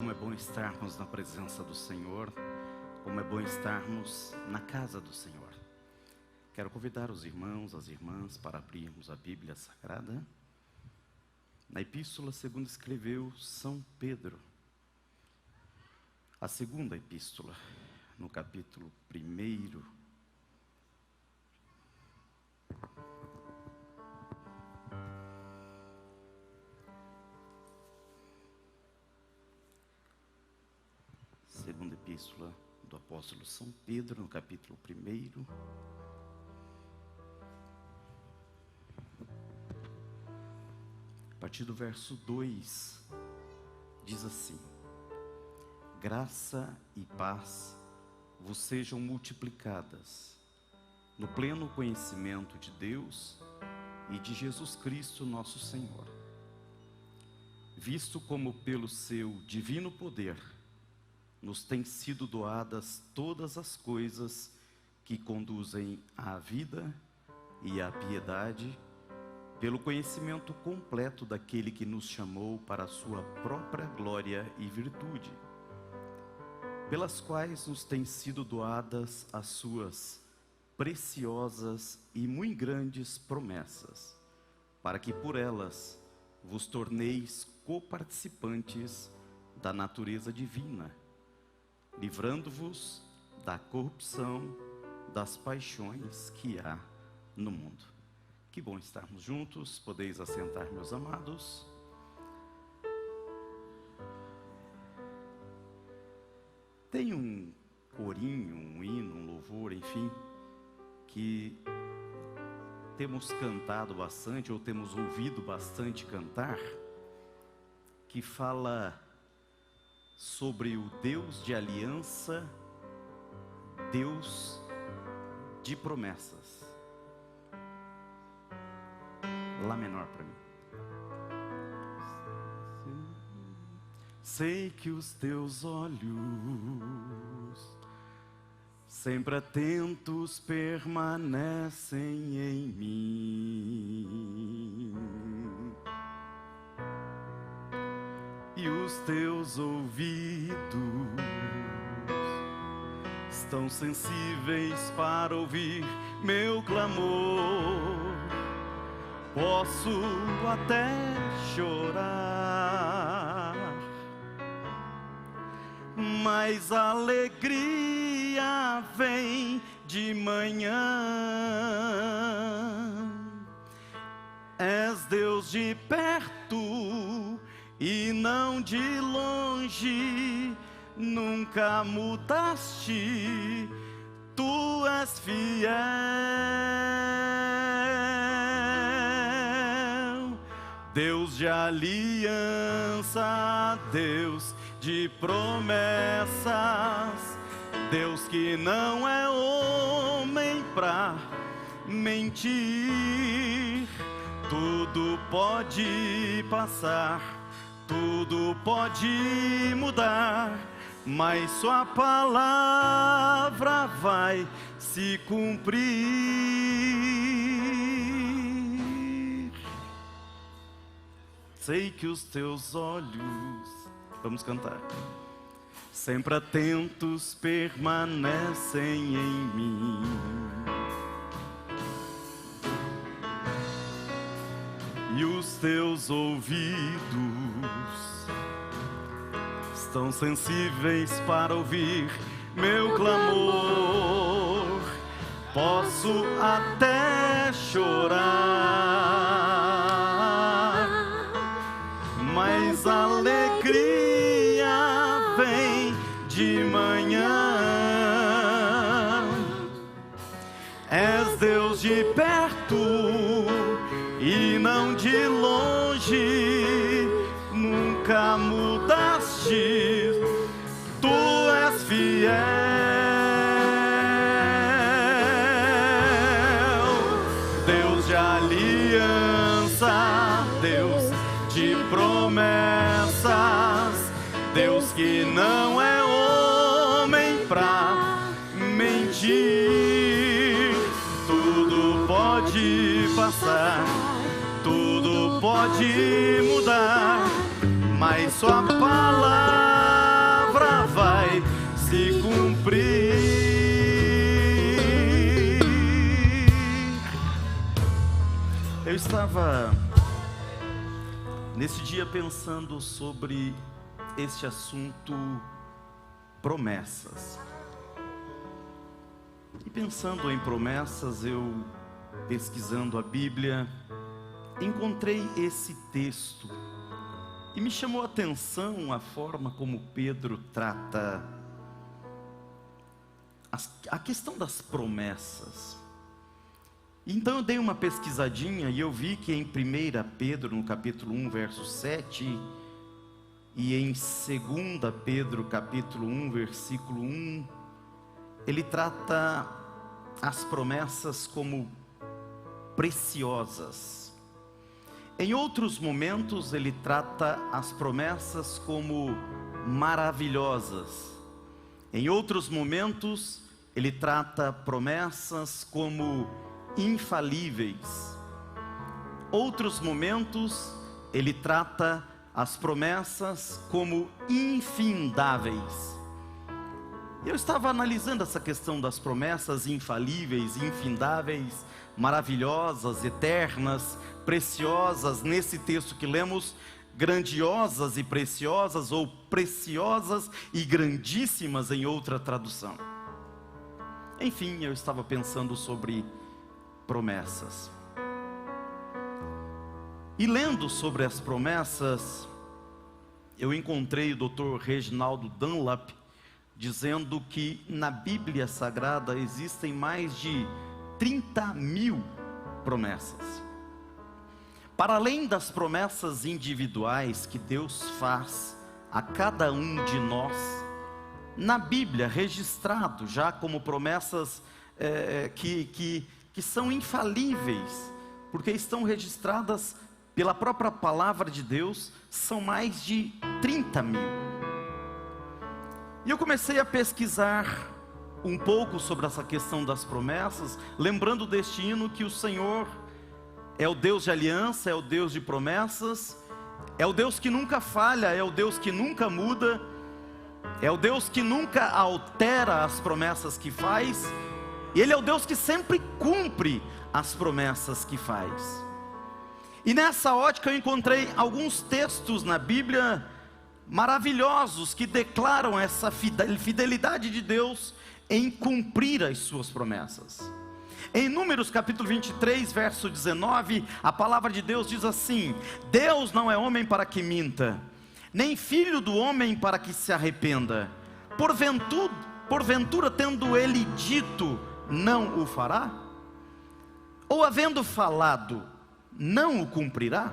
como é bom estarmos na presença do Senhor, como é bom estarmos na casa do Senhor. Quero convidar os irmãos, as irmãs, para abrirmos a Bíblia Sagrada. Na epístola segundo escreveu São Pedro, a segunda epístola, no capítulo 1. Segunda epístola do apóstolo São Pedro, no capítulo 1. A partir do verso 2, diz assim: graça e paz vos sejam multiplicadas no pleno conhecimento de Deus e de Jesus Cristo nosso Senhor, visto como pelo seu divino poder nos têm sido doadas todas as coisas que conduzem à vida e à piedade, pelo conhecimento completo daquele que nos chamou para a sua própria glória e virtude, pelas quais nos têm sido doadas as suas preciosas e muito grandes promessas, para que por elas vos torneis coparticipantes da natureza divina, livrando-vos da corrupção das paixões que há no mundo. Que bom estarmos juntos, podeis assentar, meus amados. Tem um corinho, um hino, um louvor, enfim, que temos cantado bastante, ou temos ouvido bastante cantar, que fala sobre o Deus de aliança, Deus de promessas. Lá menor para mim. Sei que os teus olhos, sempre atentos, permanecem em mim, e os teus ouvidos estão sensíveis para ouvir meu clamor. Posso até chorar, mas a alegria vem de manhã. És Deus de perto e não de longe, nunca mudaste, tu és fiel. Deus de aliança, Deus de promessas, Deus que não é homem pra mentir. Tudo pode passar, tudo pode mudar, mas sua palavra vai se cumprir. Sei que os teus olhos, vamos cantar, sempre atentos, permanecem em mim, e os teus ouvidos estão sensíveis para ouvir meu clamor. Posso até chorar, mas a alegria vem de manhã. És Deus de perto e não de longe, nunca mudaste, tu és fiel. Deus de aliança, Deus de promessas, Deus que não é homem pra mentir. Tudo pode passar, tudo pode mudar, mas sua palavra estava nesse dia pensando sobre este assunto, promessas. E pensando em promessas, eu, pesquisando a Bíblia, encontrei esse texto e me chamou a atenção a forma como Pedro trata a questão das promessas. Então eu dei uma pesquisadinha e eu vi que em 1 Pedro, no capítulo 1, verso 7, e em 2 Pedro, capítulo 1, versículo 1, ele trata as promessas como preciosas. Em outros momentos ele trata as promessas como maravilhosas. Em outros momentos ele trata promessas como infalíveis. Outros momentos ele trata as promessas como infindáveis. Eu estava analisando essa questão das promessas infalíveis, infindáveis, maravilhosas, eternas, preciosas, nesse texto que lemos, grandiosas e preciosas, ou preciosas e grandíssimas em outra tradução. Enfim, eu estava pensando sobre promessas. E lendo sobre as promessas, eu encontrei o Dr. Reginaldo Dunlap dizendo que na Bíblia Sagrada existem mais de 30.000 promessas. Para além das promessas individuais que Deus faz a cada um de nós, na Bíblia registrado já como promessas que são infalíveis, porque estão registradas pela própria palavra de Deus, são mais de 30.000. E eu comecei a pesquisar um pouco sobre essa questão das promessas, lembrando deste hino que o Senhor é o Deus de aliança, é o Deus de promessas, é o Deus que nunca falha, é o Deus que nunca muda, é o Deus que nunca altera as promessas que faz, e Ele é o Deus que sempre cumpre as promessas que faz. E nessa ótica eu encontrei alguns textos na Bíblia maravilhosos que declaram essa fidelidade de Deus em cumprir as suas promessas. Em Números capítulo 23, verso 19, a palavra de Deus diz assim: Deus não é homem para que minta, nem filho do homem para que se arrependa. Porventura tendo ele dito, não o fará? Ou havendo falado, não o cumprirá?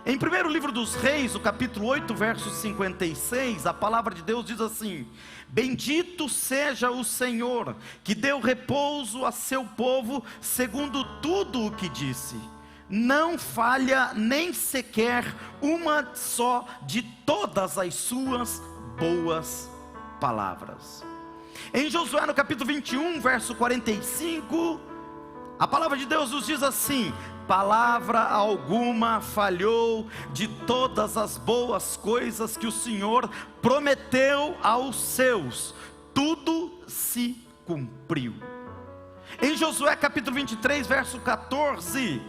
Em primeiro livro dos Reis, o capítulo 8, verso 56, a palavra de Deus diz assim: Bendito seja o Senhor, que deu repouso a seu povo, segundo tudo o que disse. Não falha nem sequer uma só de todas as suas boas palavras. Em Josué, no capítulo 21, verso 45, a palavra de Deus nos diz assim: palavra alguma falhou de todas as boas coisas que o Senhor prometeu aos seus, tudo se cumpriu. Em Josué capítulo 23, verso 14,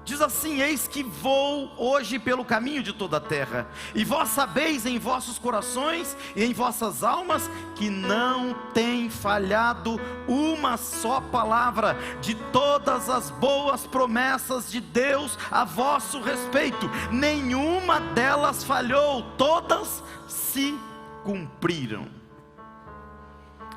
diz assim: eis que vou hoje pelo caminho de toda a terra, e vós sabeis em vossos corações e em vossas almas que não tem falhado uma só palavra de todas as boas promessas de Deus a vosso respeito, nenhuma delas falhou, todas se cumpriram.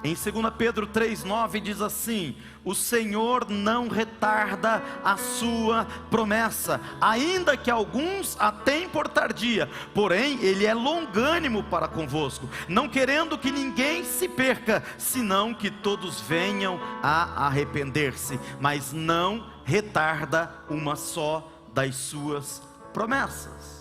Em 2 Pedro 3,9 diz assim: o Senhor não retarda a sua promessa, ainda que alguns a tenham por tardia, porém Ele é longânimo para convosco, não querendo que ninguém se perca, senão que todos venham a arrepender-se, mas não retarda uma só das suas promessas.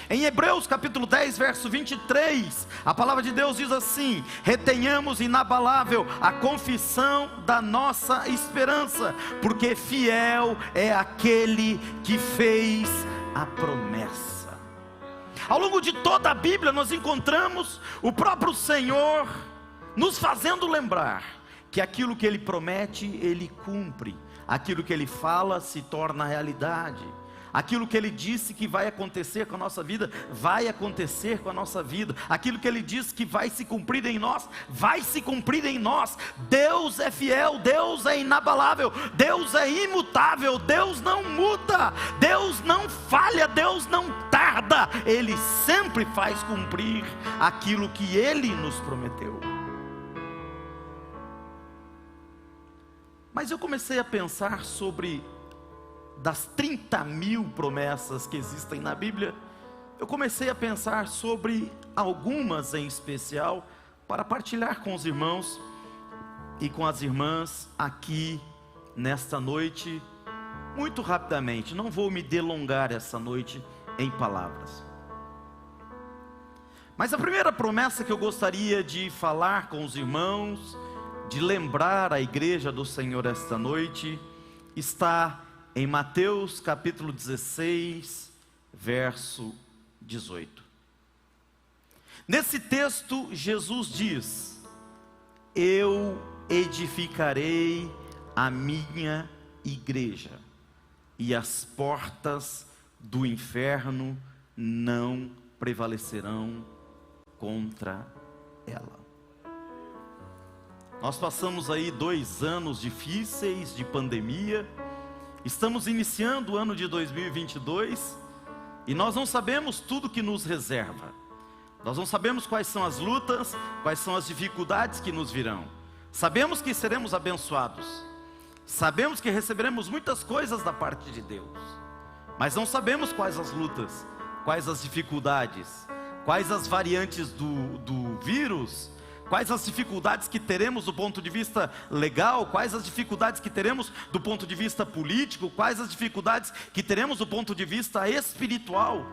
Em Hebreus capítulo 10, verso 23, a palavra de Deus diz assim: retenhamos inabalável a confissão da nossa esperança, porque fiel é aquele que fez a promessa. Ao longo de toda a Bíblia nós encontramos o próprio Senhor nos fazendo lembrar que aquilo que Ele promete, Ele cumpre. aquilo que Ele fala se torna realidade. Aquilo que Ele disse que vai acontecer com a nossa vida, vai acontecer com a nossa vida. Aquilo que Ele disse que vai se cumprir em nós, vai se cumprir em nós. Deus é fiel, Deus é inabalável, Deus é imutável, Deus não muda, Deus não falha, Deus não tarda. Ele sempre faz cumprir aquilo que Ele nos prometeu. Mas eu comecei a pensar sobre, das 30.000 promessas que existem na Bíblia, eu comecei a pensar sobre algumas em especial, para partilhar com os irmãos e com as irmãs aqui nesta noite, muito rapidamente. Não vou me delongar essa noite em palavras. Mas a primeira promessa que eu gostaria de falar com os irmãos, de lembrar a igreja do Senhor esta noite, está em Mateus capítulo 16, verso 18. Nesse texto, Jesus diz: eu edificarei a minha igreja, e as portas do inferno não prevalecerão contra ela. Nós passamos aí 2 anos difíceis de pandemia. Estamos iniciando o ano de 2022 e nós não sabemos tudo que nos reserva. Nós não sabemos quais são as lutas, quais são as dificuldades que nos virão. Sabemos que seremos abençoados, sabemos que receberemos muitas coisas da parte de Deus, mas não sabemos quais as lutas, quais as dificuldades, quais as variantes do vírus, quais as dificuldades que teremos do ponto de vista legal, quais as dificuldades que teremos do ponto de vista político, quais as dificuldades que teremos do ponto de vista espiritual.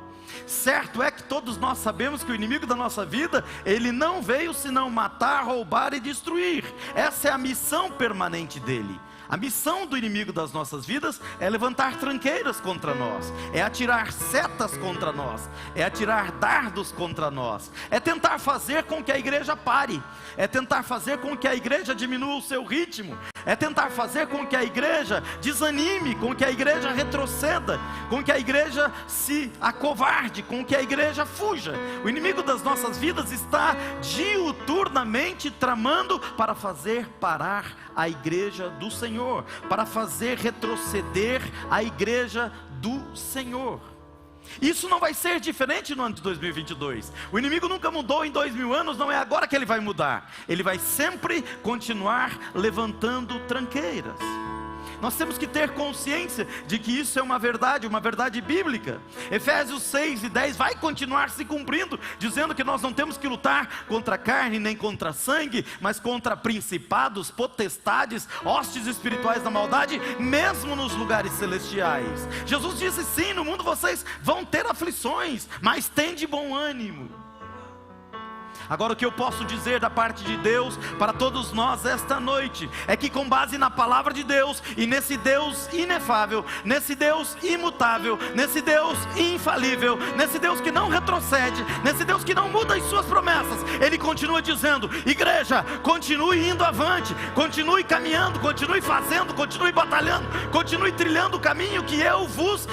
Certo é que todos nós sabemos que o inimigo da nossa vida, ele não veio senão matar, roubar e destruir. Essa é a missão permanente dele. A missão do inimigo das nossas vidas é levantar tranqueiras contra nós, é atirar setas contra nós, é atirar dardos contra nós, é tentar fazer com que a igreja pare, é tentar fazer com que a igreja diminua o seu ritmo, é tentar fazer com que a igreja desanime, com que a igreja retroceda, com que a igreja se acovarde, com que a igreja fuja. O inimigo das nossas vidas está diuturnamente tramando para fazer parar a igreja do Senhor, para fazer retroceder a igreja do Senhor. Isso não vai ser diferente no ano de 2022. O inimigo nunca mudou em 2000 anos, não é agora que ele vai mudar. Ele vai sempre continuar levantando tranqueiras. Nós temos que ter consciência de que isso é uma verdade bíblica. Efésios 6 e 10 vai continuar se cumprindo, dizendo que nós não temos que lutar contra carne nem contra sangue, mas contra principados, potestades, hostes espirituais da maldade, mesmo nos lugares celestiais. Jesus disse: sim, no mundo vocês vão ter aflições, mas tende bom ânimo. Agora, o que eu posso dizer da parte de Deus para todos nós esta noite é que, com base na palavra de Deus e nesse Deus inefável, nesse Deus imutável, nesse Deus infalível, nesse Deus que não retrocede, nesse Deus que não muda as suas promessas, Ele continua dizendo: igreja, continue indo avante, continue caminhando, continue fazendo, continue batalhando, continue trilhando o caminho que eu vos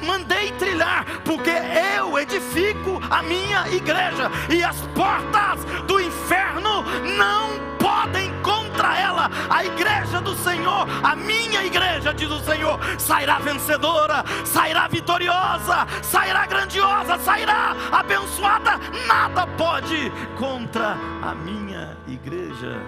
mandei trilhar, porque eu edifico a minha igreja, e as portas do inferno não podem contra ela. A igreja do Senhor, a minha igreja, diz o Senhor, sairá vencedora, sairá vitoriosa, sairá grandiosa, sairá abençoada. Nada pode contra a minha igreja,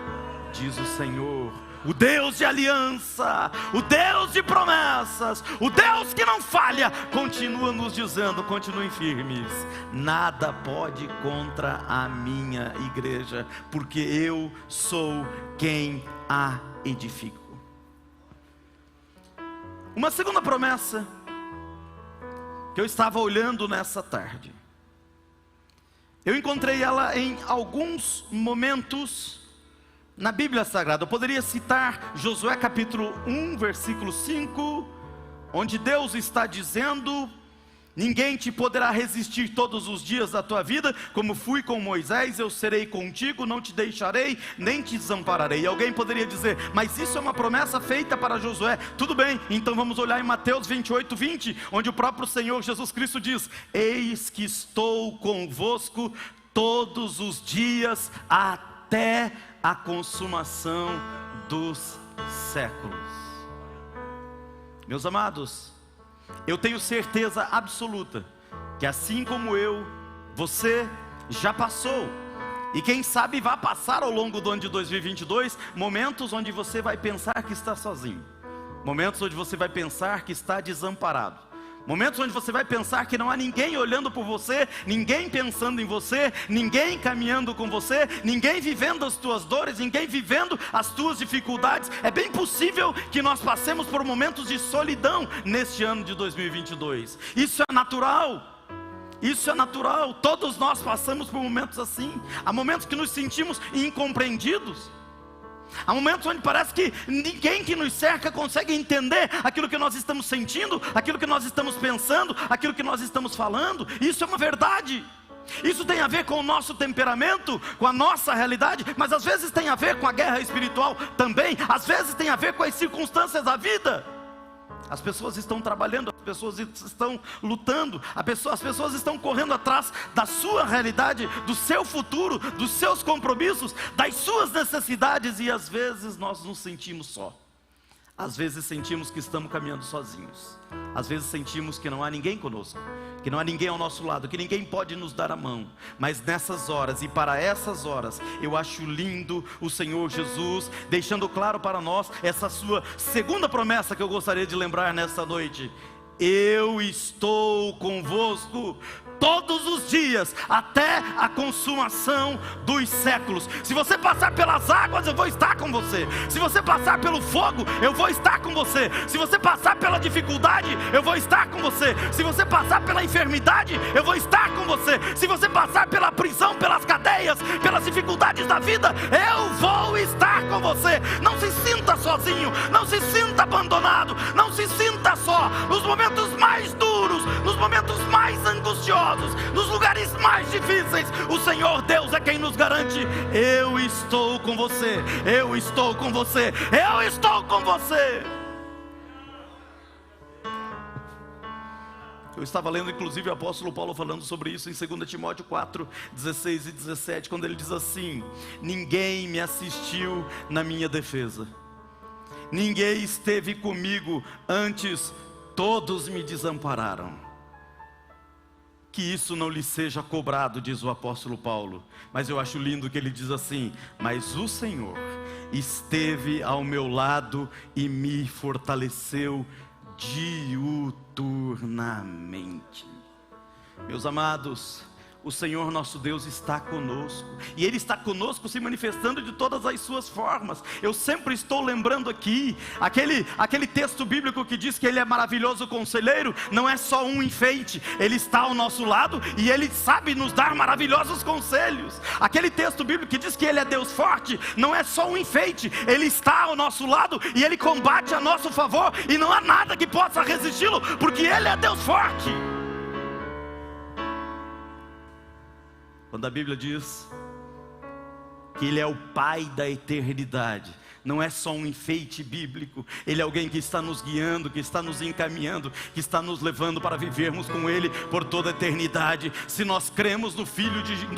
diz o Senhor. O Deus de aliança, o Deus de promessas, o Deus que não falha, continua nos dizendo: continuem firmes, nada pode contra a minha igreja, porque eu sou quem a edifico. Uma segunda promessa que eu estava olhando nessa tarde, eu encontrei ela em alguns momentos na Bíblia Sagrada. Eu poderia citar Josué capítulo 1, versículo 5, onde Deus está dizendo Ninguém te poderá resistir todos os dias da tua vida, como fui com Moisés, eu serei contigo, não te deixarei, nem te desampararei. E alguém poderia dizer, mas isso é uma promessa feita para Josué. Tudo bem, então vamos olhar em Mateus 28, 20, onde o próprio Senhor Jesus Cristo diz, eis que estou convosco todos os dias, até a consumação dos séculos. Meus amados, eu tenho certeza absoluta que assim como eu, você já passou, e quem sabe vai passar ao longo do ano de 2022, momentos onde você vai pensar que está sozinho, momentos onde você vai pensar que está desamparado, momentos onde você vai pensar que não há ninguém olhando por você, ninguém pensando em você, ninguém caminhando com você, ninguém vivendo as tuas dores, ninguém vivendo as tuas dificuldades. É bem possível que nós passemos por momentos de solidão neste ano de 2022. Isso é natural. Isso é natural. Todos nós passamos por momentos assim. Há momentos que nos sentimos incompreendidos. Há momentos onde parece que ninguém que nos cerca consegue entender aquilo que nós estamos sentindo, aquilo que nós estamos pensando, aquilo que nós estamos falando. Isso é uma verdade. Isso tem a ver com o nosso temperamento, com a nossa realidade, mas às vezes tem a ver com a guerra espiritual também, às vezes tem a ver com as circunstâncias da vida. As pessoas estão trabalhando, as pessoas estão lutando, as pessoas estão correndo atrás da sua realidade, do seu futuro, dos seus compromissos, das suas necessidades, e às vezes nós nos sentimos só. Às vezes sentimos que estamos caminhando sozinhos. Às vezes sentimos que não há ninguém conosco, que não há ninguém ao nosso lado, que ninguém pode nos dar a mão. Mas nessas horas, e para essas horas, eu acho lindo o Senhor Jesus deixando claro para nós essa sua segunda promessa que eu gostaria de lembrar nessa noite. Eu estou convosco todos os dias, até a consumação dos séculos. Se você passar pelas águas, eu vou estar com você. Se você passar pelo fogo, eu vou estar com você. Se você passar pela dificuldade, eu vou estar com você. Se você passar pela enfermidade, eu vou estar com você. Se você passar pela prisão, pelas cadeias, pelas dificuldades da vida, eu vou estar com você. Não se sinta sozinho, não se sinta abandonado, não se sinta só. Nos momentos mais duros, nos momentos mais angustiosos, nos lugares mais difíceis, o Senhor Deus é quem nos garante: eu estou com você, eu estou com você, eu estou com você. Eu estava lendo inclusive o apóstolo Paulo falando sobre isso em 2 Timóteo 4, 16 e 17, quando ele diz assim: ninguém me assistiu na minha defesa, ninguém esteve comigo, antes todos me desampararam. Que isso não lhe seja cobrado, diz o apóstolo Paulo. Mas eu acho lindo que ele diz assim: mas o Senhor esteve ao meu lado e me fortaleceu diuturnamente. Meus amados, o Senhor nosso Deus está conosco, e Ele está conosco se manifestando de todas as suas formas. Eu sempre estou lembrando aqui, aquele texto bíblico que diz que Ele é maravilhoso conselheiro, não é só um enfeite. Ele está ao nosso lado e Ele sabe nos dar maravilhosos conselhos. Aquele texto bíblico que diz que Ele é Deus forte, não é só um enfeite. Ele está ao nosso lado e Ele combate a nosso favor, e não há nada que possa resisti-lo, porque Ele é Deus forte. Quando a Bíblia diz que Ele é o Pai da eternidade, não é só um enfeite bíblico. Ele é alguém que está nos guiando, que está nos encaminhando, que está nos levando para vivermos com Ele por toda a eternidade. Se nós cremos no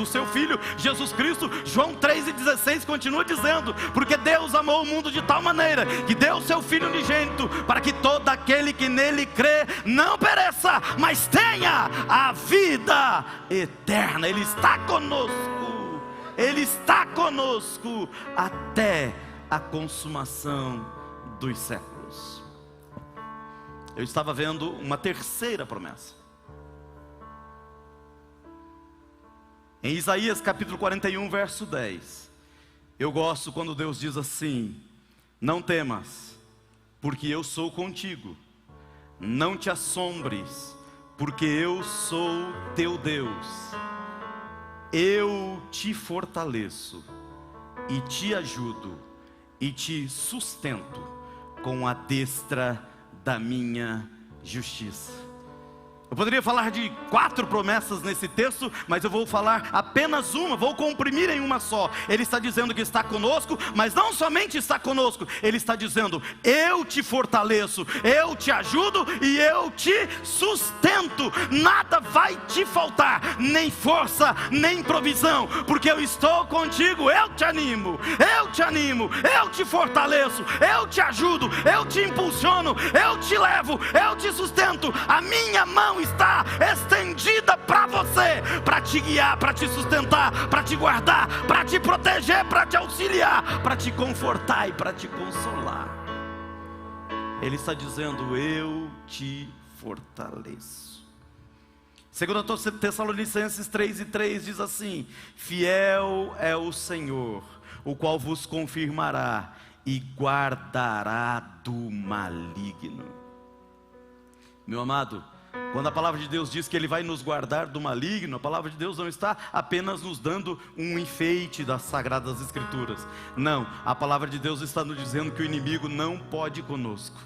seu Filho, Jesus Cristo, João 3,16 continua dizendo: porque Deus amou o mundo de tal maneira que deu o seu Filho unigênito, para que todo aquele que nele crê não pereça, mas tenha a vida eterna. Ele está conosco, Ele está conosco até a consumação dos séculos. Eu estava vendo uma terceira promessa em Isaías capítulo 41, verso 10. Eu gosto quando Deus diz assim: não temas, porque eu sou contigo. Não te assombres, porque eu sou teu Deus. Eu te fortaleço e te ajudo e te sustento com a destra da minha justiça. Eu poderia falar de 4 promessas nesse texto, mas eu vou falar apenas uma, vou comprimir em uma só. Ele está dizendo que está conosco, mas não somente está conosco, Ele está dizendo: eu te fortaleço, eu te ajudo e eu te sustento. Nada vai te faltar, nem força, nem provisão, porque eu estou contigo. Eu te animo, eu te animo, eu te fortaleço, eu te ajudo, eu te impulsiono, eu te levo, eu te sustento. A minha mão está estendida para você, para te guiar, para te sustentar, para te guardar, para te proteger, para te auxiliar, para te confortar e para te consolar. Ele está dizendo: eu te fortaleço. 2 Tessalonicenses 3:3 diz assim: fiel é o Senhor, o qual vos confirmará e guardará do maligno. Meu amado, quando a palavra de Deus diz que Ele vai nos guardar do maligno, a palavra de Deus não está apenas nos dando um enfeite das Sagradas Escrituras. Não, a palavra de Deus está nos dizendo que o inimigo não pode conosco.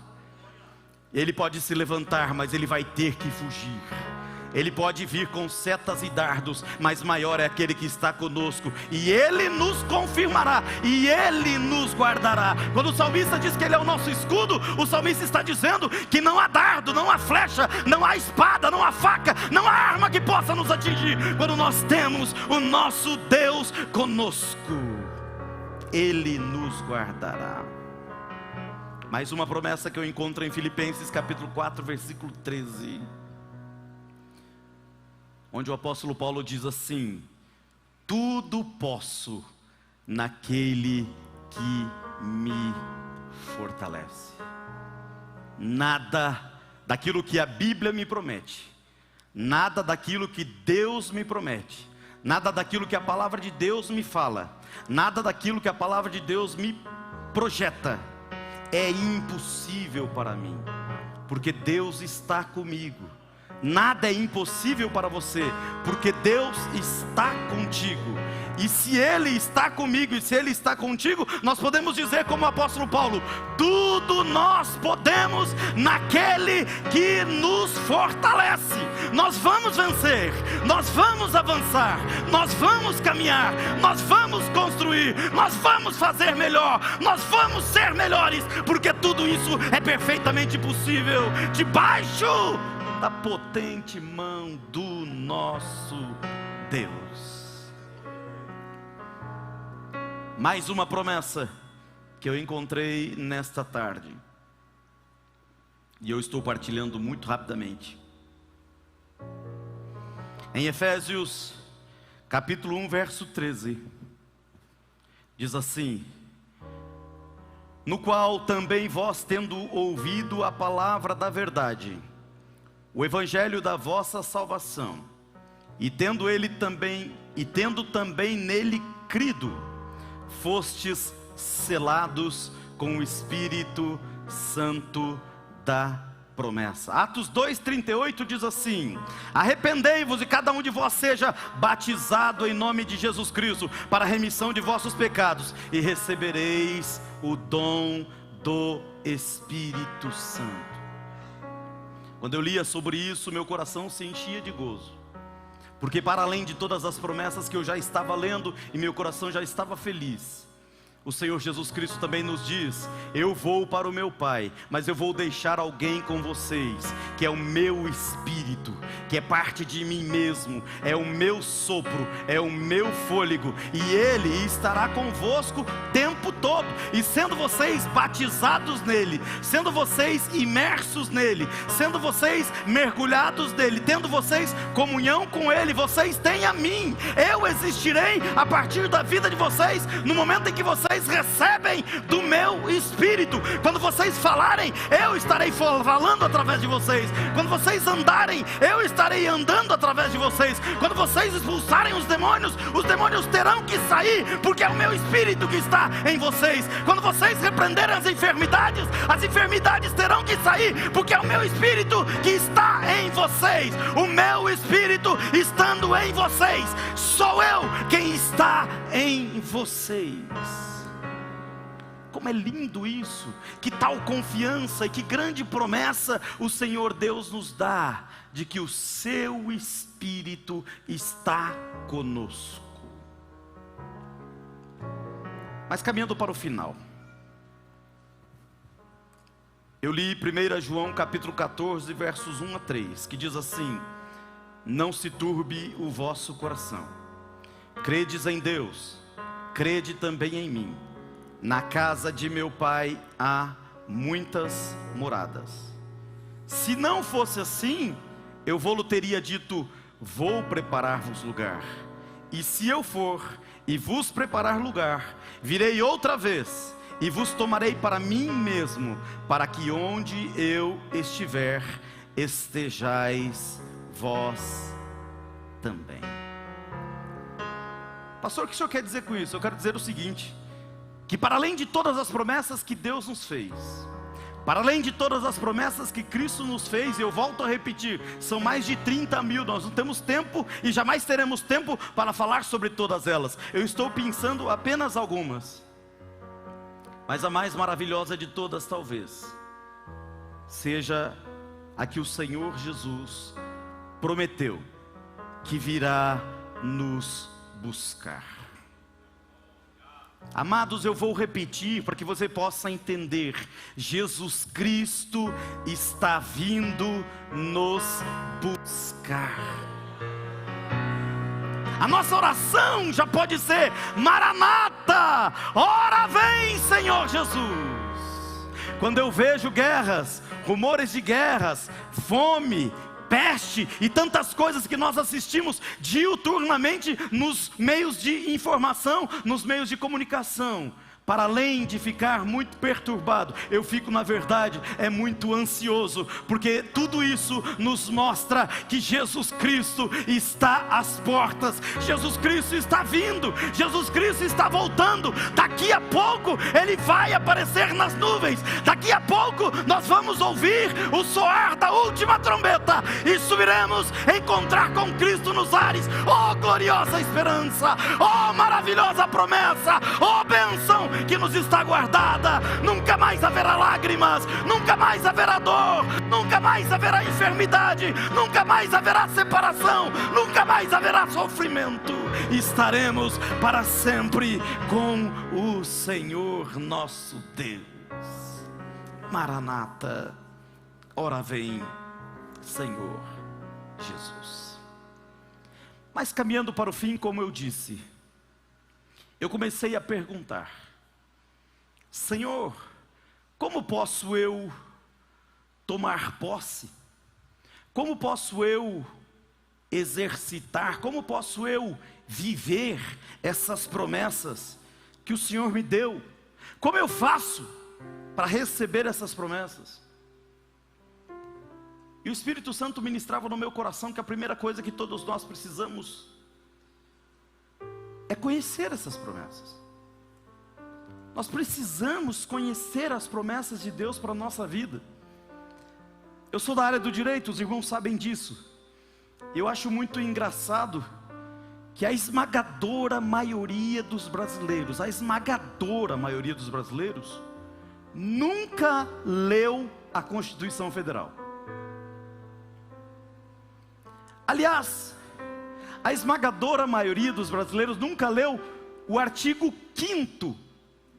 Ele pode se levantar, mas ele vai ter que fugir. Ele pode vir com setas e dardos, mas maior é aquele que está conosco, e Ele nos confirmará, e Ele nos guardará. Quando o salmista diz que Ele é o nosso escudo, o salmista está dizendo que não há dardo, não há flecha, não há espada, não há faca, não há arma que possa nos atingir, quando nós temos o nosso Deus conosco. Ele nos guardará. Mais uma promessa que eu encontro em Filipenses capítulo 4, versículo 13, onde o apóstolo Paulo diz assim: tudo posso naquele que me fortalece. Nada daquilo que a Bíblia me promete, nada daquilo que Deus me promete, nada daquilo que a palavra de Deus me fala, nada daquilo que a palavra de Deus me projeta é impossível para mim, porque Deus está comigo. Nada é impossível para você, porque Deus está contigo. E se Ele está comigo, e se Ele está contigo, nós podemos dizer como o apóstolo Paulo: tudo nós podemos naquele que nos fortalece. Nós vamos vencer, nós vamos avançar, nós vamos caminhar, nós vamos construir, nós vamos fazer melhor, nós vamos ser melhores, porque tudo isso é perfeitamente possível debaixo da potente mão do nosso Deus. Mais uma promessa que eu encontrei nesta tarde, e eu estou partilhando muito rapidamente. Em Efésios capítulo 1, verso 13, diz assim: no qual também vós, tendo ouvido a palavra da verdade, o evangelho da vossa salvação, e tendo também nele crido, fostes selados com o Espírito Santo da promessa. Atos 2:38 diz assim: arrependei-vos e cada um de vós seja batizado em nome de Jesus Cristo para a remissão de vossos pecados, e recebereis o dom do Espírito Santo. Quando eu lia sobre isso, meu coração se enchia de gozo, porque para além de todas as promessas que eu já estava lendo, e meu coração já estava feliz, o Senhor Jesus Cristo também nos diz: eu vou para o meu Pai, mas eu vou deixar alguém com vocês, que é o meu Espírito, que é parte de mim mesmo, é o meu sopro, é o meu fôlego, e Ele estará convosco o tempo todo. E sendo vocês batizados nele, sendo vocês imersos nele, sendo vocês mergulhados nele, tendo vocês comunhão com Ele, vocês têm a mim. Eu existirei a partir da vida de vocês, no momento em que vocês recebem do meu Espírito. Quando vocês falarem, eu estarei falando através de vocês. Quando vocês andarem, eu estarei andando através de vocês. Quando vocês expulsarem os demônios terão que sair, porque é o meu Espírito que está em vocês. Quando vocês repreenderem as enfermidades terão que sair, porque é o meu Espírito que está em vocês. O meu Espírito estando em vocês, sou eu quem está em vocês. como é lindo isso, que tal confiança e que grande promessa o Senhor Deus nos dá, de que o seu Espírito está conosco. Mas caminhando para o final, eu li 1 João capítulo 14, versos 1 a 3, que diz assim: não se turbe o vosso coração, credes em Deus, crede também em mim. Na casa de meu pai há muitas moradas. Se não fosse assim, eu vou-lhe teria dito: vou preparar-vos lugar. E se eu for e vos preparar lugar, virei outra vez e vos tomarei para mim mesmo, para que onde eu estiver, estejais vós também. Pastor, o que o senhor quer dizer com isso? Eu quero dizer o seguinte: que para além de todas as promessas que Deus nos fez, para além de todas as promessas que Cristo nos fez, e eu volto a repetir, são mais de 30 mil, nós não temos tempo e jamais teremos tempo para falar sobre todas elas. Eu estou pensando apenas algumas, mas a mais maravilhosa de todas talvez seja a que o Senhor Jesus prometeu que virá nos buscar. Amados, eu vou repetir para que você possa entender: Jesus Cristo está vindo nos buscar. A nossa oração já pode ser: Maranata, ora vem Senhor Jesus. Quando eu vejo guerras, rumores de guerras, fome, peste e tantas coisas que nós assistimos diuturnamente nos meios de informação, nos meios de comunicação, para além de ficar muito perturbado, eu fico, na verdade, muito ansioso, porque tudo isso nos mostra que Jesus Cristo está às portas, Jesus Cristo está vindo, Jesus Cristo está voltando. Daqui a pouco Ele vai aparecer nas nuvens, daqui a pouco nós vamos ouvir o soar da última trombeta, e subiremos encontrar com Cristo nos ares. Oh gloriosa esperança, oh maravilhosa promessa, oh bênção que nos está guardada. Nunca mais haverá lágrimas, nunca mais haverá dor, nunca mais haverá enfermidade, nunca mais haverá separação, nunca mais haverá sofrimento. Estaremos para sempre com o Senhor nosso Deus. Maranata, ora vem Senhor Jesus. Mas caminhando para o fim, como eu disse, eu comecei a perguntar: Senhor, como posso eu tomar posse? Como posso eu exercitar? Como posso eu viver essas promessas que o Senhor me deu? Como eu faço para receber essas promessas? E o Espírito Santo ministrava no meu coração que a primeira coisa que todos nós precisamos é conhecer essas promessas. Nós precisamos conhecer as promessas de Deus para a nossa vida. Eu sou da área do direito, os irmãos sabem disso. Eu acho muito engraçado que a esmagadora maioria dos brasileiros, nunca leu a Constituição Federal. Aliás, a esmagadora maioria dos brasileiros nunca leu o artigo 5º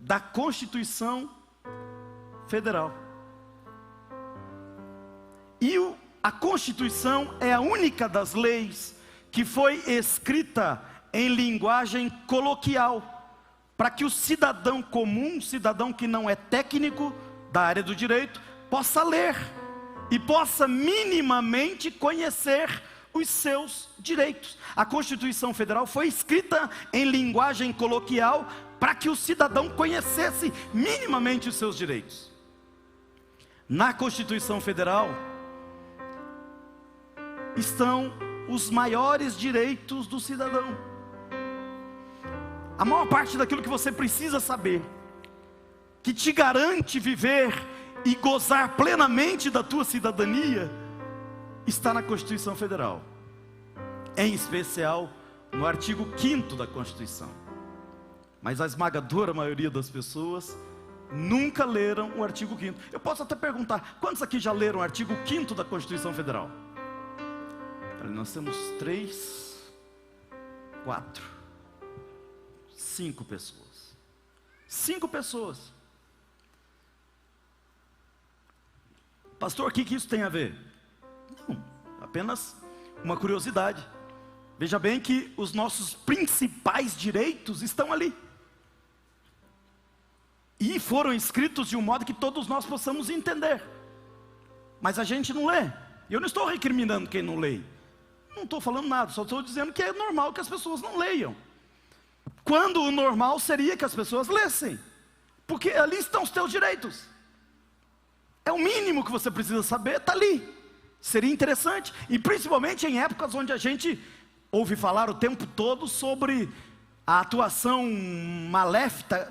da Constituição Federal. E a Constituição é a única das leis que foi escrita em linguagem coloquial, para que o cidadão comum, cidadão que não é técnico da área do direito, possa ler e possa minimamente conhecer os seus direitos. A Constituição Federal foi escrita em linguagem coloquial para que o cidadão conhecesse minimamente os seus direitos. Na Constituição Federal estão os maiores direitos do cidadão. A maior parte daquilo que você precisa saber, que te garante viver e gozar plenamente da tua cidadania, está na Constituição Federal, em especial no artigo 5º da Constituição. Mas a esmagadora maioria das pessoas nunca leram o artigo 5º. Eu posso até perguntar, quantos aqui já leram o artigo 5º da Constituição Federal? Nós temos 3, 4, 5 pessoas. 5 pessoas. Pastor, o que isso tem a ver? Não, apenas uma curiosidade. Veja bem que os nossos principais direitos estão ali. E foram escritos de um modo que todos nós possamos entender. Mas a gente não lê. Eu não estou recriminando quem não lê. Não estou falando nada, só estou dizendo que é normal que as pessoas não leiam. Quando o normal seria que as pessoas lessem. Porque ali estão os teus direitos. É o mínimo que você precisa saber, está ali. Seria interessante. E principalmente em épocas onde a gente ouve falar o tempo todo sobre a atuação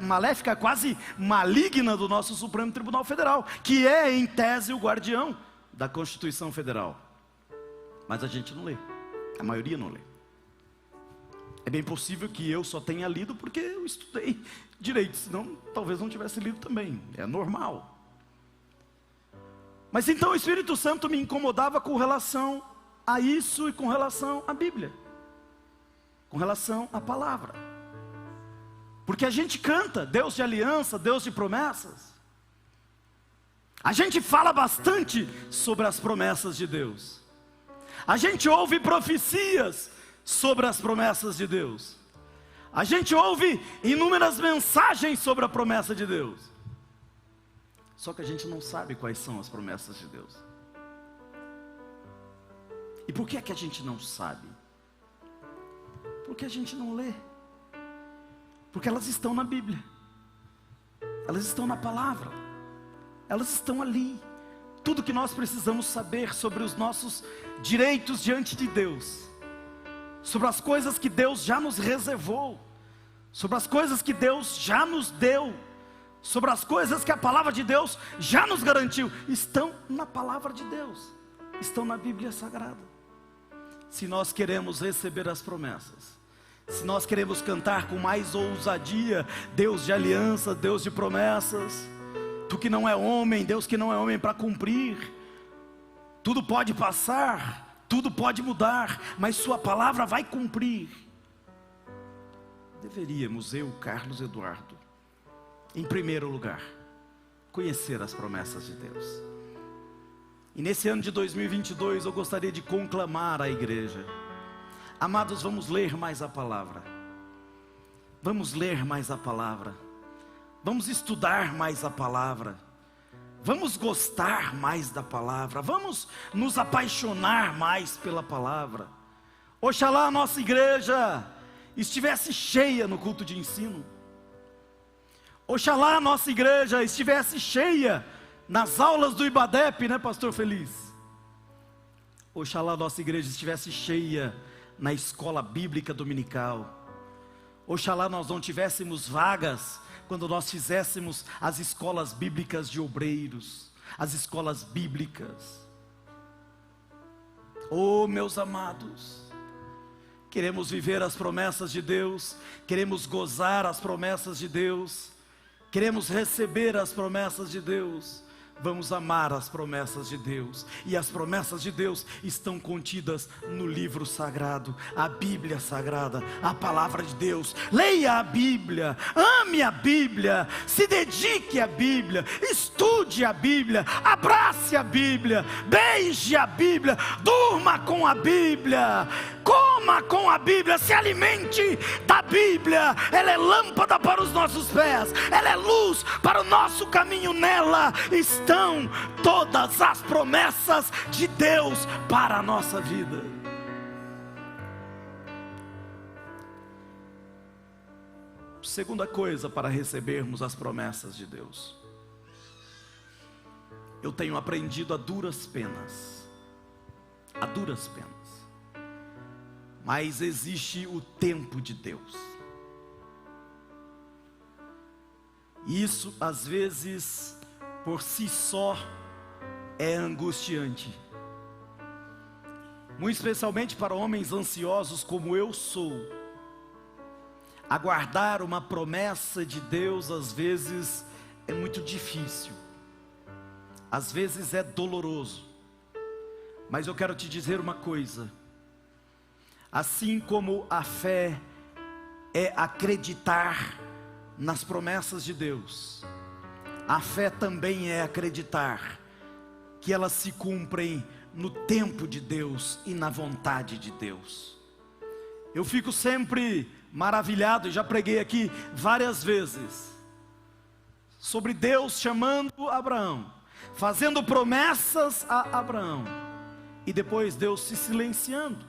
maléfica, quase maligna do nosso Supremo Tribunal Federal, que é em tese o guardião da Constituição Federal. Mas a gente não lê, a maioria não lê. É bem possível que eu só tenha lido porque eu estudei direito, senão talvez não tivesse lido também, é normal. Mas então o Espírito Santo me incomodava com relação a isso e com relação à Bíblia, com relação à palavra. Porque a gente canta Deus de aliança, Deus de promessas. A gente fala bastante sobre as promessas de Deus. A gente ouve profecias sobre as promessas de Deus. A gente ouve inúmeras mensagens sobre a promessa de Deus. Só que a gente não sabe quais são as promessas de Deus. E por que é que a gente não sabe? Porque a gente não lê. Porque elas estão na Bíblia. Elas estão na palavra. Elas estão ali. Tudo que nós precisamos saber sobre os nossos direitos diante de Deus, sobre as coisas que Deus já nos reservou, sobre as coisas que Deus já nos deu, sobre as coisas que a palavra de Deus já nos garantiu, estão na palavra de Deus, estão na Bíblia Sagrada. Se nós queremos receber as promessas, se nós queremos cantar com mais ousadia, Deus de aliança, Deus de promessas, Tu que não é homem, Deus que não é homem para cumprir, tudo pode passar, tudo pode mudar, mas Sua palavra vai cumprir. Deveríamos, eu, Carlos Eduardo, em primeiro lugar, conhecer as promessas de Deus. E nesse ano de 2022 eu gostaria de conclamar a igreja: amados, vamos ler mais a palavra. Vamos ler mais a palavra. Vamos estudar mais a palavra. Vamos gostar mais da palavra. Vamos nos apaixonar mais pela palavra. Oxalá a nossa igreja estivesse cheia no culto de ensino. Oxalá a nossa igreja estivesse cheia nas aulas do IBADEP, né, pastor Feliz? Oxalá a nossa igreja estivesse cheia na escola bíblica dominical. Oxalá nós não tivéssemos vagas quando nós fizéssemos as escolas bíblicas de obreiros, as escolas bíblicas. Oh, meus amados, queremos viver as promessas de Deus, queremos gozar as promessas de Deus, queremos receber as promessas de Deus. Vamos amar as promessas de Deus. E as promessas de Deus estão contidas no livro sagrado, a Bíblia Sagrada, a palavra de Deus. Leia a Bíblia, ame a Bíblia, se dedique à Bíblia, estude a Bíblia, abrace a Bíblia, beije a Bíblia, durma com a Bíblia, coma com a Bíblia, se alimente da Bíblia. Ela é lâmpada para os nossos pés, ela é luz para o nosso caminho. Nela estão todas as promessas de Deus para a nossa vida. Segunda coisa para recebermos as promessas de Deus, eu tenho aprendido a duras penas, mas existe o tempo de Deus. Isso às vezes por si só é angustiante, muito especialmente para homens ansiosos como eu sou. Aguardar uma promessa de Deus às vezes é muito difícil, às vezes é doloroso, mas eu quero te dizer uma coisa: assim como a fé é acreditar nas promessas de Deus, a fé também é acreditar que elas se cumprem no tempo de Deus e na vontade de Deus. Eu fico sempre maravilhado, e já preguei aqui várias vezes, sobre Deus chamando Abraão, fazendo promessas a Abraão, e depois Deus se silenciando.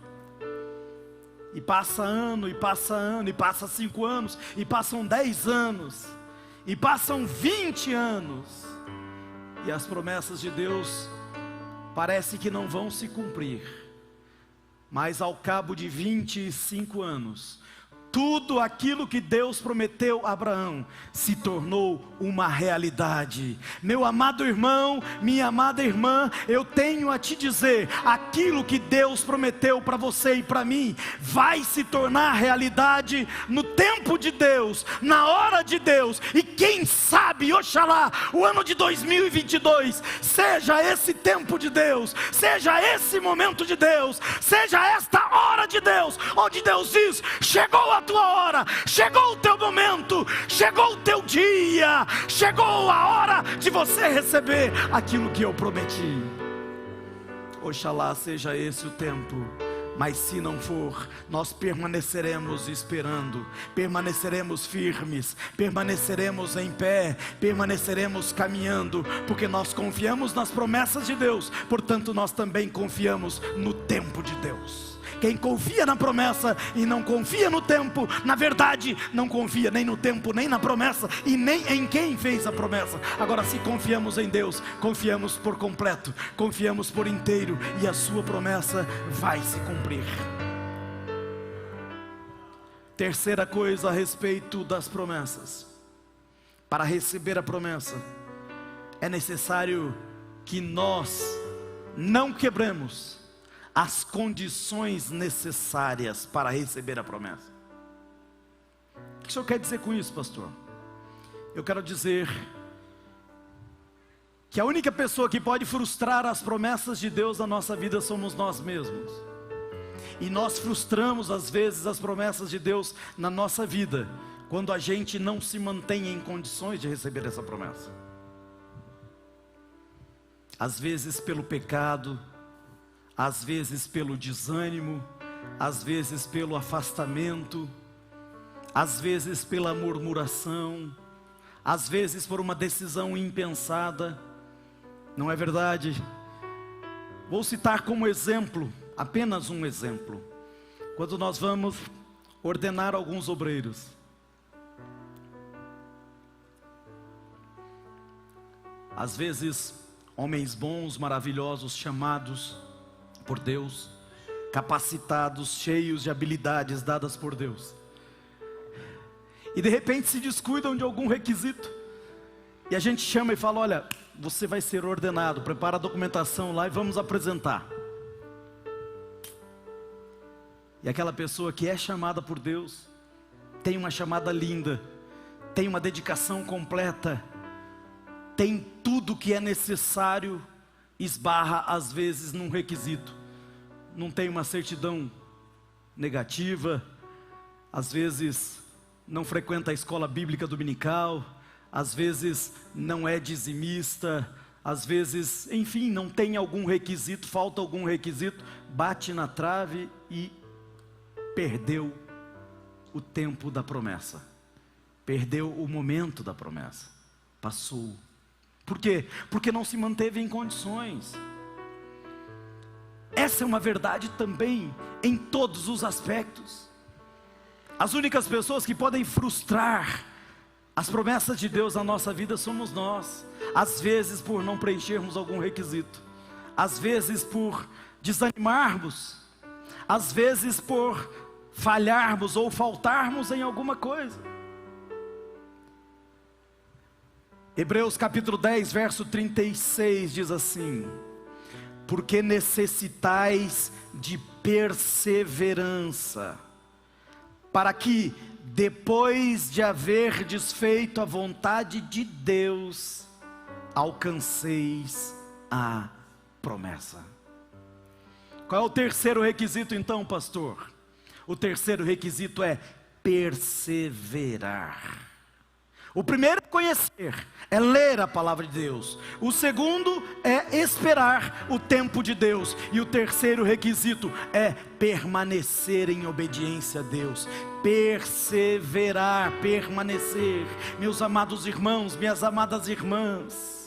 E passa ano, e passa ano, e passa 5 anos, e passam 10 anos, e passam 20 anos, e as promessas de Deus parece que não vão se cumprir. Mas ao cabo de 25 anos, tudo aquilo que Deus prometeu a Abraão se tornou uma realidade. Meu amado irmão, minha amada irmã, eu tenho a te dizer: aquilo que Deus prometeu para você e para mim vai se tornar realidade no tempo de Deus, na hora de Deus. E quem sabe, oxalá, o ano de 2022 seja esse tempo de Deus, seja esse momento de Deus, seja esta hora de Deus, onde Deus diz: chegou a tua hora, chegou o teu momento, chegou o teu dia, chegou a hora de você receber aquilo que eu prometi. Oxalá seja esse o tempo, mas se não for, nós permaneceremos esperando, permaneceremos firmes, permaneceremos em pé, permaneceremos caminhando, porque nós confiamos nas promessas de Deus, portanto nós também confiamos no tempo de Deus. Quem confia na promessa e não confia no tempo, na verdade não confia nem no tempo, nem na promessa, e nem em quem fez a promessa. Agora, se confiamos em Deus, confiamos por completo, confiamos por inteiro, e a sua promessa vai se cumprir. Terceira coisa a respeito das promessas: para receber a promessa, é necessário que nós não quebremos as condições necessárias para receber a promessa. O que o senhor quer dizer com isso, pastor? Eu quero dizer que a única pessoa que pode frustrar as promessas de Deus na nossa vida somos nós mesmos. E nós frustramos às vezes as promessas de Deus na nossa vida, quando a gente não se mantém em condições de receber essa promessa. Às vezes pelo pecado, às vezes pelo desânimo, às vezes pelo afastamento, às vezes pela murmuração, às vezes por uma decisão impensada. Não é verdade? Vou citar como exemplo, apenas um exemplo. Quando nós vamos ordenar alguns obreiros, às vezes homens bons, maravilhosos, chamados por Deus, capacitados, cheios de habilidades dadas por Deus, e de repente se descuidam de algum requisito, e a gente chama e fala: olha, você vai ser ordenado, prepara a documentação lá e vamos apresentar. E aquela pessoa que é chamada por Deus, tem uma chamada linda, tem uma dedicação completa, tem tudo que é necessário, esbarra às vezes num requisito: não tem uma certidão negativa, às vezes não frequenta a escola bíblica dominical, às vezes não é dizimista, às vezes, enfim, não tem algum requisito, falta algum requisito, bate na trave e perdeu o tempo da promessa, perdeu o momento da promessa, passou. Por quê? Porque não se manteve em condições. Essa é uma verdade também em todos os aspectos. As únicas pessoas que podem frustrar as promessas de Deus na nossa vida somos nós. Às vezes por não preenchermos algum requisito, às vezes por desanimarmos, às vezes por falharmos ou faltarmos em alguma coisa. Hebreus capítulo 10, verso 36 diz assim: porque necessitais de perseverança, para que, depois de haver desfeito a vontade de Deus, alcanceis a promessa. Qual é o terceiro requisito então, pastor? O terceiro requisito é perseverar. O primeiro é conhecer, é ler a palavra de Deus. O segundo é esperar o tempo de Deus. E o terceiro requisito é permanecer em obediência a Deus. Perseverar, permanecer. Meus amados irmãos, minhas amadas irmãs,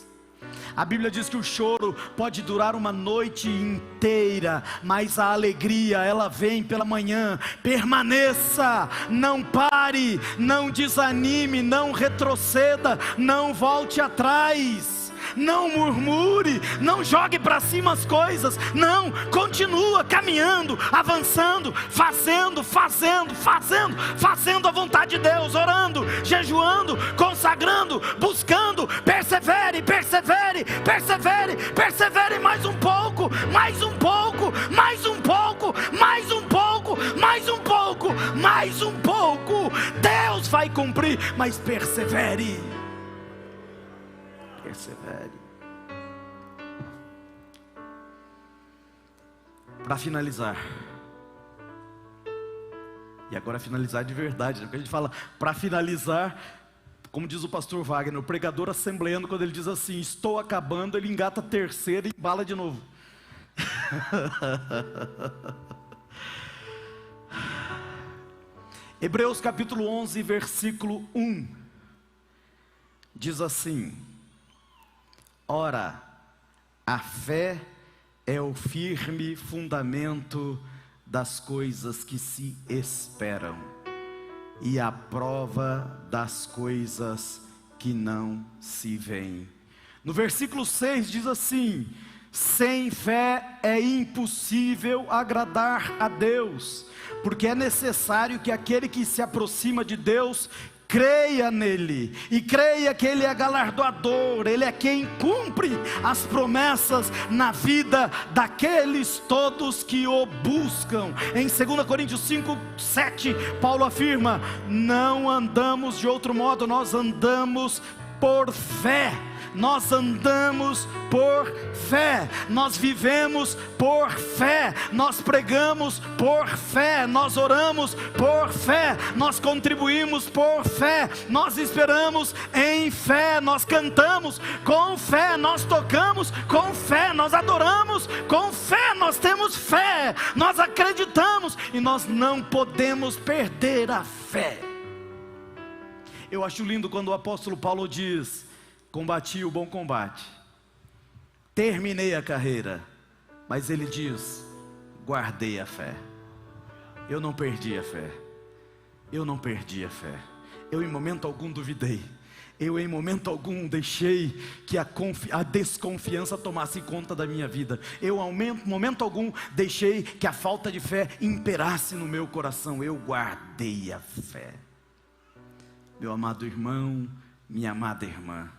a Bíblia diz que o choro pode durar uma noite inteira, mas a alegria, ela vem pela manhã. Permaneça, não pare, não desanime, não retroceda, não volte atrás. Não murmure, não jogue para cima as coisas, não, continua caminhando, avançando, fazendo a vontade de Deus, orando, jejuando, consagrando, buscando. Persevere, persevere, persevere, persevere mais um pouco, mais um pouco, mais um pouco, mais um pouco, mais um pouco, mais um pouco. Deus vai cumprir, mas persevere. Persevere. Para finalizar, e agora finalizar de verdade, né? Porque a gente fala para finalizar, como diz o pastor Wagner, o pregador assembleando, quando ele diz assim, estou acabando, ele engata a terceira e embala de novo. Hebreus capítulo 11, versículo 1, diz assim: ora, a fé é o firme fundamento das coisas que se esperam, e a prova das coisas que não se veem. No versículo 6 diz assim: sem fé é impossível agradar a Deus, porque é necessário que aquele que se aproxima de Deus creia nele, e creia que ele é galardoador, ele é quem cumpre as promessas na vida daqueles todos que o buscam. Em 2 Coríntios 5, 7, Paulo afirma: não andamos de outro modo, nós andamos por fé. Nós andamos por fé, nós vivemos por fé, nós pregamos por fé, nós oramos por fé, nós contribuímos por fé, nós esperamos em fé, nós cantamos com fé, nós tocamos com fé, nós adoramos com fé, nós temos fé, nós acreditamos e nós não podemos perder a fé. Eu acho lindo quando o apóstolo Paulo diz: combati o bom combate, terminei a carreira, mas ele diz: guardei a fé. Eu não perdi a fé, eu não perdi a fé, eu em momento algum duvidei, eu em momento algum deixei que a desconfiança tomasse conta da minha vida, eu em momento algum deixei que a falta de fé imperasse no meu coração, eu guardei a fé. Meu amado irmão, minha amada irmã,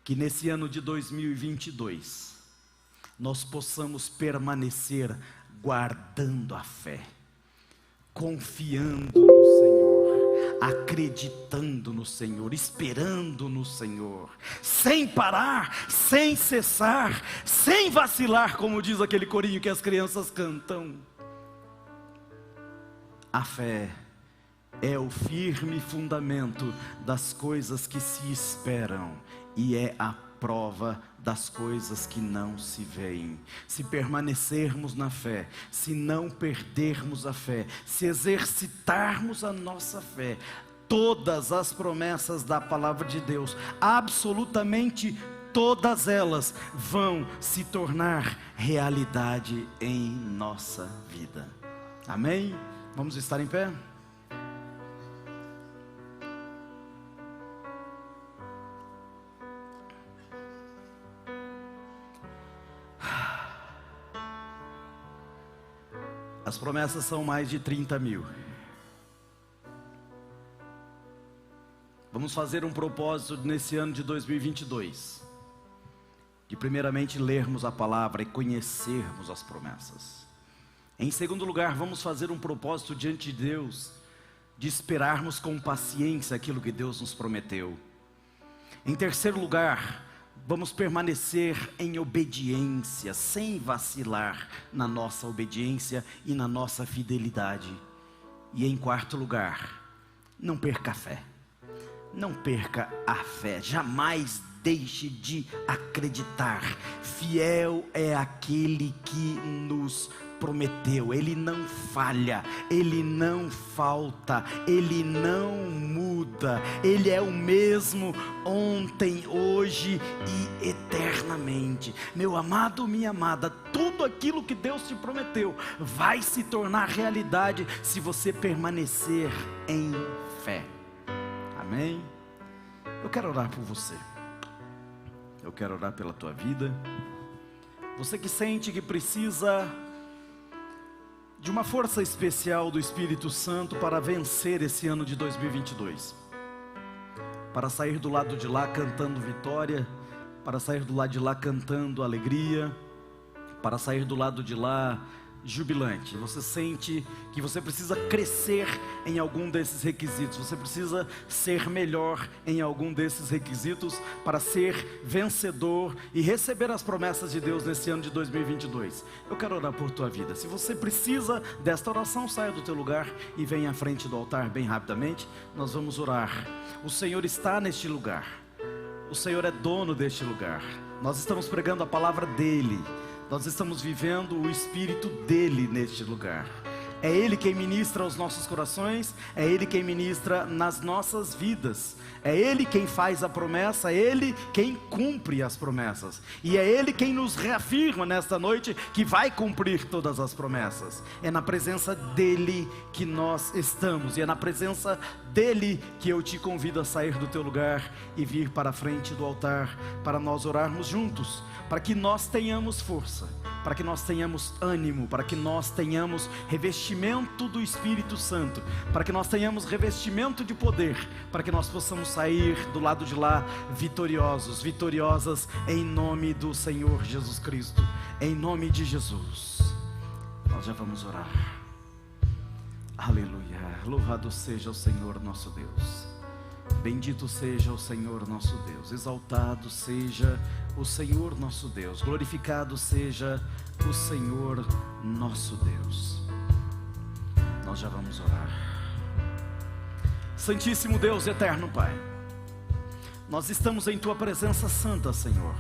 que nesse ano de 2022, nós possamos permanecer guardando a fé, confiando no Senhor, acreditando no Senhor, esperando no Senhor, sem parar, sem cessar, sem vacilar, como diz aquele corinho que as crianças cantam. A fé é o firme fundamento das coisas que se esperam, e é a prova das coisas que não se veem. Se permanecermos na fé, se não perdermos a fé, se exercitarmos a nossa fé, todas as promessas da palavra de Deus, absolutamente todas elas, vão se tornar realidade em nossa vida. Amém? Vamos estar em pé? As promessas são mais de 30 mil. Vamos fazer um propósito nesse ano de 2022, de primeiramente lermos a palavra e conhecermos as promessas. Em segundo lugar, vamos fazer um propósito diante de Deus, de esperarmos com paciência aquilo que Deus nos prometeu. Em terceiro lugar, vamos permanecer em obediência, sem vacilar na nossa obediência e na nossa fidelidade. E em quarto lugar, não perca a fé. Não perca a fé, jamais deixe de acreditar. Fiel é aquele que nos prometeu. Ele não falha, Ele não falta, Ele não muda. Ele é o mesmo ontem, hoje e eternamente. Meu amado, minha amada, tudo aquilo que Deus te prometeu vai se tornar realidade se você permanecer em fé. Amém? Eu quero orar por você. Eu quero orar pela tua vida. Você que sente que precisa de uma força especial do Espírito Santo para vencer esse ano de 2022. Para sair do lado de lá cantando vitória, para sair do lado de lá cantando alegria, para sair do lado de lá jubilante. Você sente que você precisa crescer em algum desses requisitos, você precisa ser melhor em algum desses requisitos para ser vencedor e receber as promessas de Deus nesse ano de 2022. Eu quero orar por tua vida. Se você precisa desta oração, saia do teu lugar e venha à frente do altar bem rapidamente. Nós vamos orar. O Senhor está neste lugar, o Senhor é dono deste lugar. Nós estamos pregando a palavra dEle. Nós estamos vivendo o Espírito dEle neste lugar. É Ele quem ministra aos nossos corações, é Ele quem ministra nas nossas vidas. É Ele quem faz a promessa, é Ele quem cumpre as promessas. E é Ele quem nos reafirma nesta noite que vai cumprir todas as promessas. É na presença dEle que nós estamos, e é na presença dEle que eu te convido a sair do teu lugar e vir para a frente do altar, para nós orarmos juntos, para que nós tenhamos força, para que nós tenhamos ânimo, para que nós tenhamos revestimento do Espírito Santo, para que nós tenhamos revestimento de poder, para que nós possamos sair do lado de lá vitoriosos, vitoriosas, em nome do Senhor Jesus Cristo, em nome de Jesus. Nós já vamos orar. Aleluia, louvado seja o Senhor nosso Deus, bendito seja o Senhor nosso Deus, exaltado seja o Senhor nosso Deus, glorificado seja o Senhor nosso Deus. Nós já vamos orar. Santíssimo Deus e eterno Pai, nós estamos em Tua presença santa, Senhor.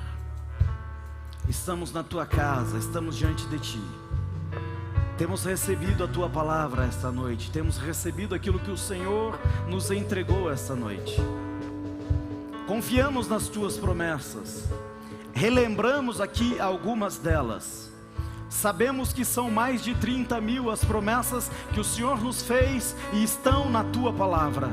Estamos na Tua casa, estamos diante de Ti. Temos recebido a Tua palavra esta noite, temos recebido aquilo que o Senhor nos entregou esta noite. Confiamos nas Tuas promessas, relembramos aqui algumas delas. Sabemos que são mais de 30.000 as promessas que o Senhor nos fez e estão na Tua palavra.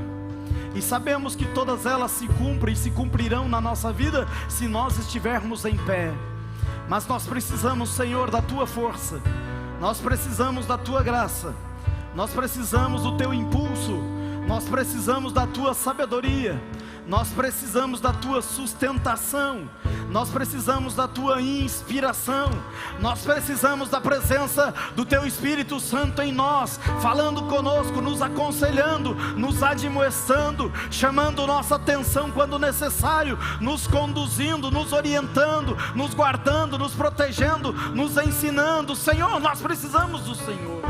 E sabemos que todas elas se cumprem e se cumprirão na nossa vida se nós estivermos em pé. Mas nós precisamos, Senhor, da Tua força. Nós precisamos da Tua graça, nós precisamos do Teu impulso, nós precisamos da Tua sabedoria, nós precisamos da Tua sustentação, nós precisamos da Tua inspiração, nós precisamos da presença do Teu Espírito Santo em nós, falando conosco, nos aconselhando, nos admoestando, chamando nossa atenção quando necessário, nos conduzindo, nos orientando, nos guardando, nos protegendo, nos ensinando. Senhor, nós precisamos do Senhor.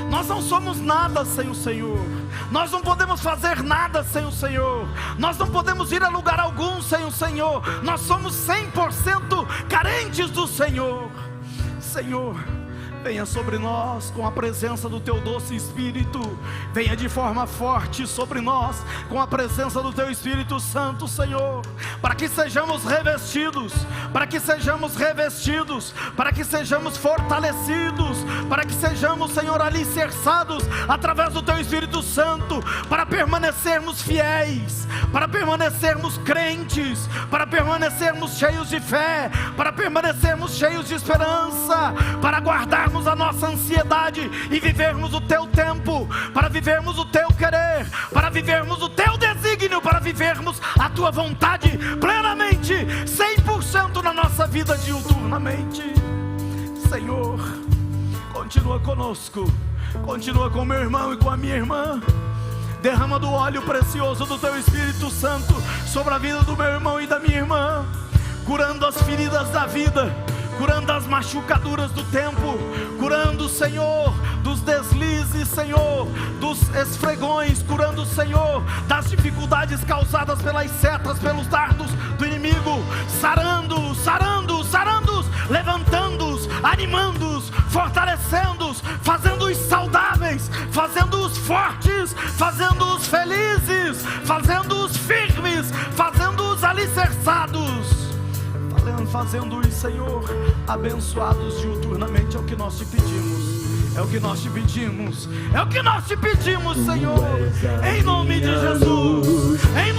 Nós não somos nada sem o Senhor. Nós não podemos fazer nada sem o Senhor. Nós não podemos ir a lugar algum sem o Senhor. Nós somos 100% carentes do Senhor. Senhor, venha sobre nós com a presença do Teu doce Espírito. Venha de forma forte sobre nós com a presença do Teu Espírito Santo, Senhor, para que sejamos revestidos, para que sejamos revestidos, para que sejamos fortalecidos, para que sejamos, Senhor, alicerçados através do Teu Espírito Santo, para permanecermos fiéis, para permanecermos crentes, para permanecermos cheios de fé, para permanecermos cheios de esperança, para guardar a nossa ansiedade e vivermos o Teu tempo, para vivermos o Teu querer, para vivermos o Teu desígnio, para vivermos a Tua vontade plenamente, 100% na nossa vida diuturnamente. Senhor, continua conosco, continua com meu irmão e com a minha irmã, Derrama do óleo precioso do Teu Espírito Santo sobre a vida do meu irmão e da minha irmã, curando as feridas da vida, curando as machucaduras do tempo, curando, Senhor, dos deslizes, Senhor, dos esfregões, curando, Senhor, das dificuldades causadas pelas setas, pelos dardos do inimigo, sarando, sarando, sarando-os, levantando-os, animando-os, fortalecendo-os, fazendo-os saudáveis, fazendo-os fortes, fazendo-os felizes, fazendo-os firmes, fazendo-os alicerçados, fazendo-os, Senhor, abençoados diuturnamente. É o que nós te pedimos, é o que nós te pedimos, é o que nós te pedimos, Senhor, em nome de Jesus, em